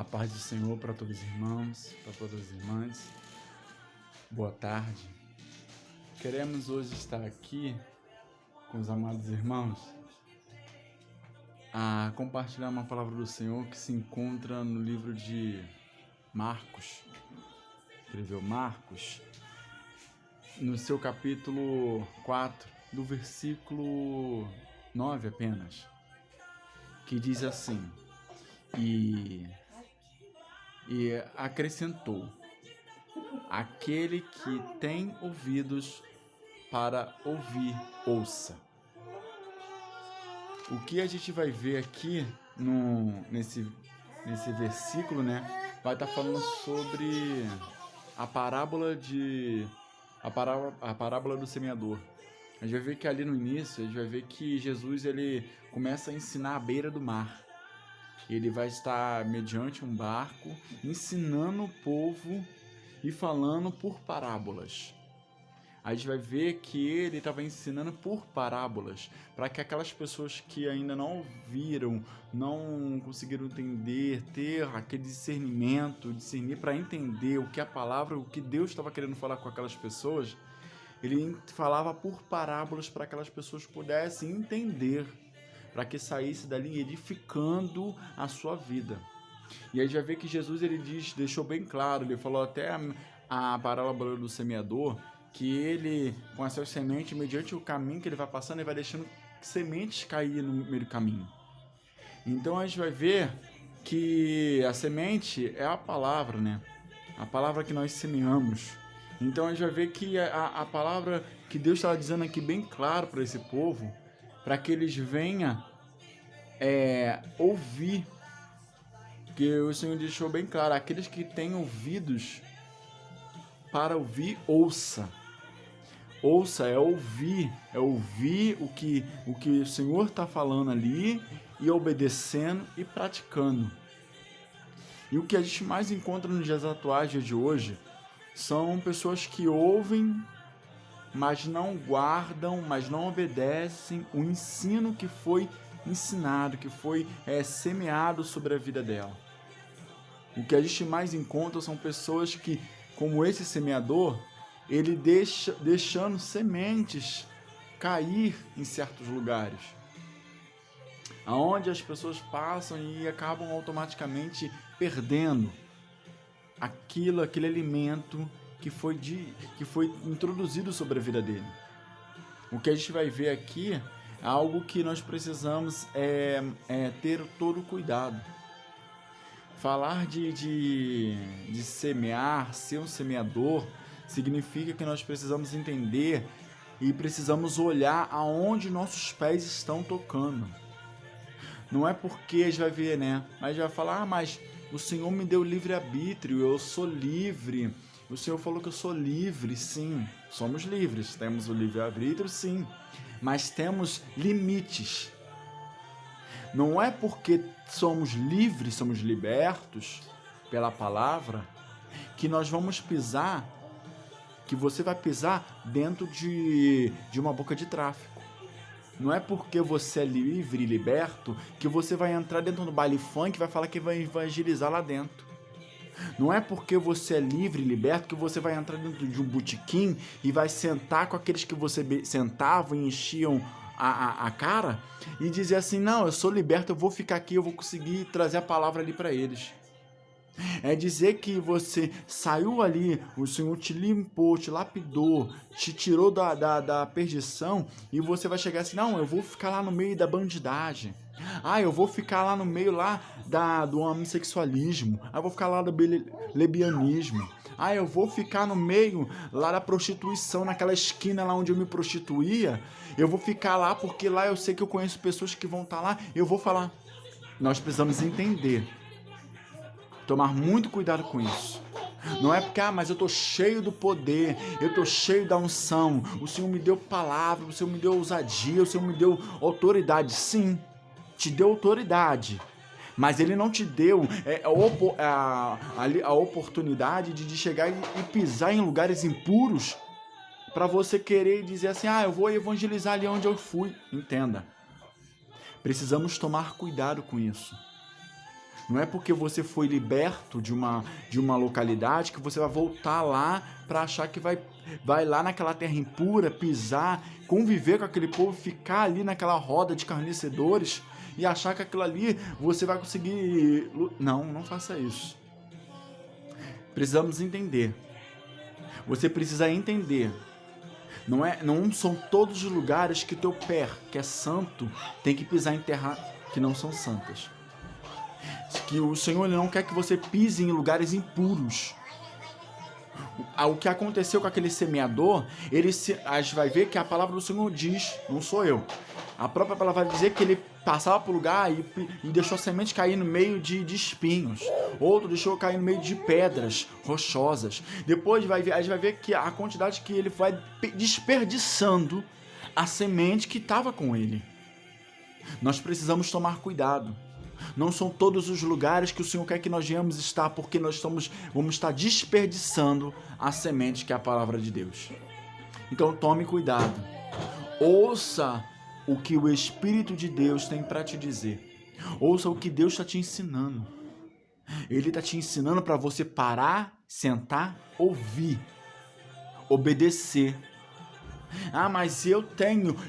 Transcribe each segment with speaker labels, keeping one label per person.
Speaker 1: A paz do Senhor para todos os irmãos, para todas as irmãs. Boa tarde. Queremos hoje estar aqui com os amados irmãos a compartilhar uma palavra do Senhor que se encontra no livro de Marcos. Escreveu Marcos, no seu capítulo 4, do versículo 9 apenas, que diz assim: E acrescentou: aquele que tem ouvidos para ouvir, ouça. O que a gente vai ver aqui nesse versículo, né? Vai estar falando sobre a parábola do semeador. A gente vai ver que ali no início, a gente vai ver que Jesus ele começa a ensinar à beira do mar. Ele vai estar mediante um barco, ensinando o povo e falando por parábolas. A gente vai ver que ele estava ensinando por parábolas, para que aquelas pessoas que ainda não ouviram, não conseguiram entender, ter aquele discernimento, discernir para entender o que a palavra, o que Deus estava querendo falar com aquelas pessoas, ele falava por parábolas para que aquelas pessoas pudessem entender, para que saísse dali edificando a sua vida. E aí já vê que Jesus ele deixou bem claro, ele falou até a parábola do semeador, que ele, com as suas sementes, mediante o caminho que ele vai passando, ele vai deixando sementes cair no meio do caminho. Então a gente vai ver que a semente é a palavra, né? A palavra que nós semeamos. Então a gente vai ver que a palavra que Deus estava dizendo aqui bem claro para esse povo, para que eles venham ouvir, que o Senhor deixou bem claro: aqueles que têm ouvidos para ouvir, ouça. Ouça é ouvir o que o Senhor está falando ali e obedecendo e praticando. E o que a gente mais encontra nos dias atuais, dia de hoje, são pessoas que ouvem, mas não guardam, mas não obedecem o ensino que foi ensinado, que foi semeado sobre a vida dela. O que a gente mais encontra são pessoas que, como esse semeador, ele deixando sementes cair em certos lugares, aonde as pessoas passam e acabam automaticamente perdendo aquele alimento que foi introduzido sobre a vida dele. O que a gente vai ver aqui é algo que nós precisamos ter todo cuidado. Falar de semear, ser um semeador, significa que nós precisamos entender e precisamos olhar aonde nossos pés estão tocando. Não é porque a gente vai ver, né? Mas já vai falar: mas o Senhor me deu livre-arbítrio, eu sou livre. O Senhor falou que eu sou livre. Sim, somos livres. Temos o livre-arbítrio, sim. Mas temos limites. Não é porque somos livres, somos libertos pela palavra, que nós vamos pisar, que você vai pisar dentro de uma boca de tráfico. Não é porque você é livre e liberto que você vai entrar dentro do baile funk e vai falar que vai evangelizar lá dentro. Não é porque você é livre e liberto que você vai entrar dentro de um botequim e vai sentar com aqueles que você sentava e enchiam a cara e dizer assim: não, eu sou liberto, eu vou ficar aqui, eu vou conseguir trazer a palavra ali para eles. É dizer que você saiu ali, o Senhor te limpou, te lapidou, te tirou da perdição, e você vai chegar assim: não, eu vou ficar lá no meio da bandidagem. Eu vou ficar lá no meio lá do homossexualismo. Eu vou ficar lá do lesbianismo. Eu vou ficar no meio lá da prostituição, naquela esquina lá onde eu me prostituía. Eu vou ficar lá porque lá eu sei que eu conheço pessoas que vão estar lá. Eu vou falar. Nós precisamos entender. Tomar muito cuidado com isso. Não é porque, mas eu tô cheio do poder, eu tô cheio da unção, o Senhor me deu palavra, o Senhor me deu ousadia, o Senhor me deu autoridade. Sim, te deu autoridade, mas Ele não te deu a oportunidade de chegar e pisar em lugares impuros para você querer dizer assim: eu vou evangelizar ali onde eu fui. Entenda, precisamos tomar cuidado com isso. Não é porque você foi liberto de uma localidade que você vai voltar lá para achar que vai lá naquela terra impura, pisar, conviver com aquele povo, ficar ali naquela roda de carnecedores e achar que aquilo ali você vai conseguir... Não faça isso. Precisamos entender. Você precisa entender. Não são todos os lugares que teu pé, que é santo, tem que pisar em terra que não são santas. Que o Senhor não quer que você pise em lugares impuros. O que aconteceu com aquele semeador, a gente vai ver que a palavra do Senhor diz, não sou eu. A própria palavra vai dizer que ele passava por lugar e deixou a semente cair no meio de espinhos. Outro deixou cair no meio de pedras rochosas. Depois a gente vai ver que a quantidade que ele vai desperdiçando a semente que estava com ele. Nós precisamos tomar cuidado. Não são todos os lugares que o Senhor quer que nós venhamos estar, porque vamos estar desperdiçando a semente que é a palavra de Deus. Então tome cuidado. Ouça o que o Espírito de Deus tem para te dizer. Ouça o que Deus está te ensinando. Ele está te ensinando para você parar, sentar, ouvir, obedecer. Ah, mas eu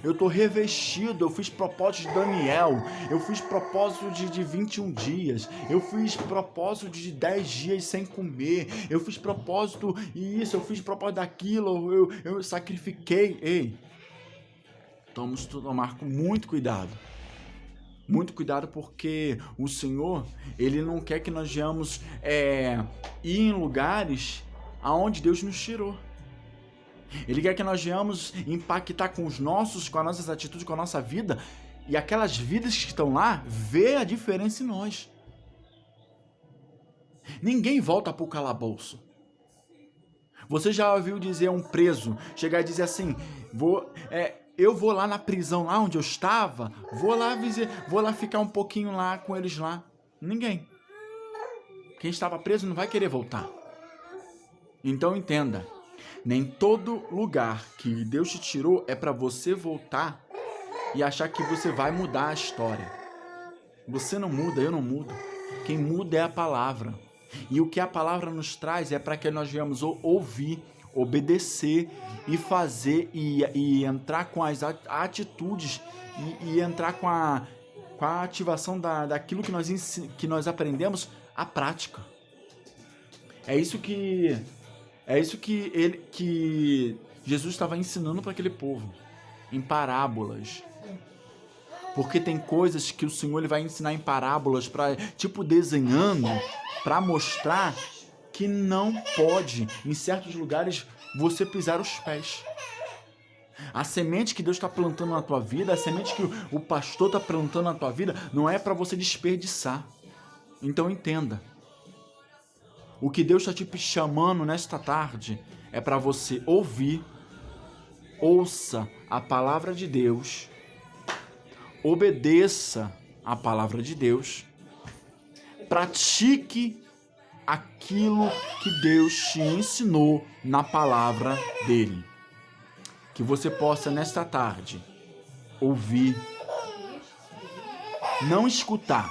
Speaker 1: estou revestido, eu fiz propósito de Daniel, eu fiz propósito de 21 dias, eu fiz propósito de 10 dias sem comer, eu fiz propósito isso, eu fiz propósito daquilo, eu sacrifiquei. Ei, vamos tomar com muito cuidado. Muito cuidado, porque o Senhor, Ele não quer que nós venhamos ir em lugares aonde Deus nos tirou. Ele quer que nós venhamos impactar com as nossas atitudes, com a nossa vida, e aquelas vidas que estão lá, ver a diferença em nós. Ninguém volta para o calabouço. Você já ouviu dizer um preso chegar e dizer assim, eu vou lá na prisão, lá onde eu estava, vou lá ficar um pouquinho lá com eles lá. Ninguém. Quem estava preso não vai querer voltar. Então entenda. Nem todo lugar que Deus te tirou é para você voltar e achar que você vai mudar a história. Você não muda, eu não mudo. Quem muda é a palavra. E o que a palavra nos traz é para que nós venhamos ouvir, obedecer e fazer e entrar com as atitudes e entrar com a ativação daquilo que nós aprendemos, a prática. É isso que Jesus estava ensinando para aquele povo, em parábolas. Porque tem coisas que o Senhor ele vai ensinar em parábolas, tipo desenhando, para mostrar que não pode, em certos lugares, você pisar os pés. A semente que Deus está plantando na tua vida, a semente que o pastor está plantando na tua vida, não é para você desperdiçar. Então entenda. O que Deus está te chamando nesta tarde é para você ouvir, ouça a palavra de Deus, obedeça a palavra de Deus, pratique aquilo que Deus te ensinou na palavra dele. Que você possa nesta tarde ouvir, não escutar,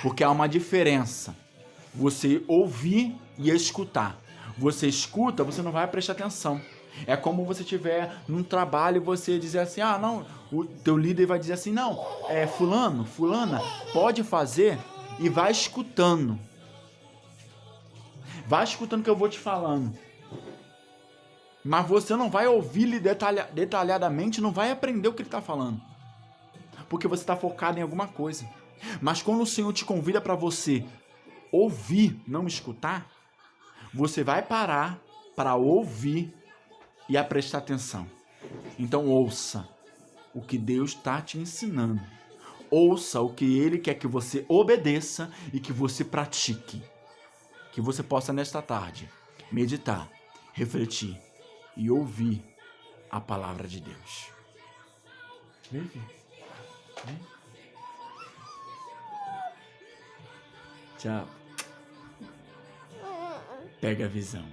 Speaker 1: porque há uma diferença. Você ouvir e escutar. Você escuta, você não vai prestar atenção. É como você estiver num trabalho e você dizer assim, não, o teu líder vai dizer assim, não, fulana, pode fazer, e vai escutando. Vai escutando o que eu vou te falando. Mas você não vai ouvir detalhadamente, não vai aprender o que ele está falando. Porque você está focado em alguma coisa. Mas quando o Senhor te convida para você ouvir, não escutar, você vai parar para ouvir e a prestar atenção. Então ouça o que Deus está te ensinando. Ouça o que Ele quer que você obedeça e que você pratique. Que você possa nesta tarde meditar, refletir e ouvir a palavra de Deus. Vem, filho. Vem. Tchau. Pega a visão.